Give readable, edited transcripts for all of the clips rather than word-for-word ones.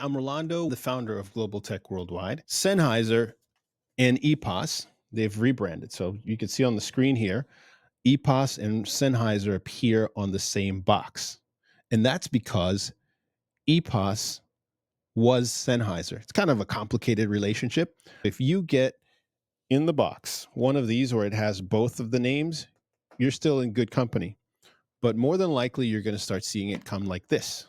I'm Rolando, the founder of Global Tech Worldwide. Sennheiser and EPOS, they've rebranded. So you can see on the screen here, EPOS and Sennheiser appear on the same box. And that's because EPOS was Sennheiser. It's kind of a complicated relationship. If you get in the box one of these or it has both of the names, you're still in good company. But more than likely, you're going to start seeing it come like this,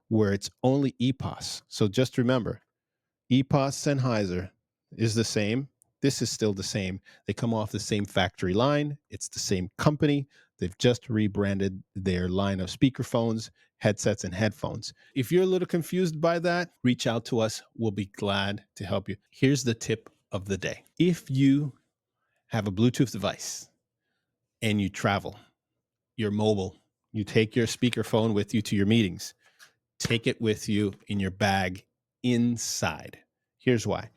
where it's only EPOS. So just remember, EPOS Sennheiser is the same. This is still the same. They come off the same factory line. It's the same company. They've just rebranded their line of speakerphones, headsets, and headphones. If you're a little confused by that, reach out to us. We'll be glad to help you. Here's the tip of the day. If you have a Bluetooth device and you travel, you're mobile, you take your speakerphone with you to your meetings, take it with you in your bag inside. Here's why.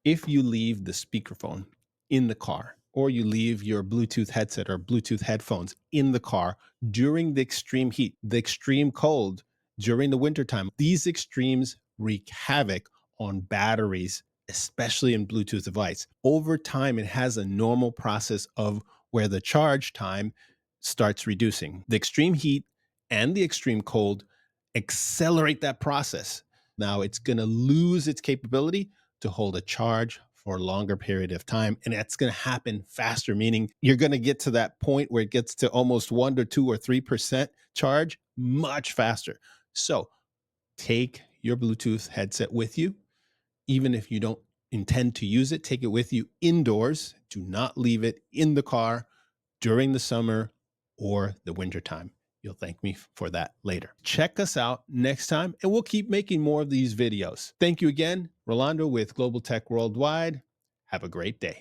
If you leave the speakerphone in the car, or you leave your Bluetooth headset or Bluetooth headphones in the car during the extreme heat, the extreme cold, during the wintertime, these extremes wreak havoc on batteries, especially in Bluetooth device. Over time, it has a normal process of where the charge time starts reducing. The extreme heat and the extreme cold accelerate that process. Now it's going to lose its capability to hold a charge for a longer period of time. And that's going to happen faster, meaning you're going to get to that point where it gets to almost 1 to 2 or 3% charge much faster. So take your Bluetooth headset with you. Even if you don't intend to use it, take it with you indoors. Do not leave it in the car during the summer or the wintertime. You'll thank me for that later. Check us out next time, and we'll keep making more of these videos. Thank you again. Rolando with Global Tech Worldwide. Have a great day.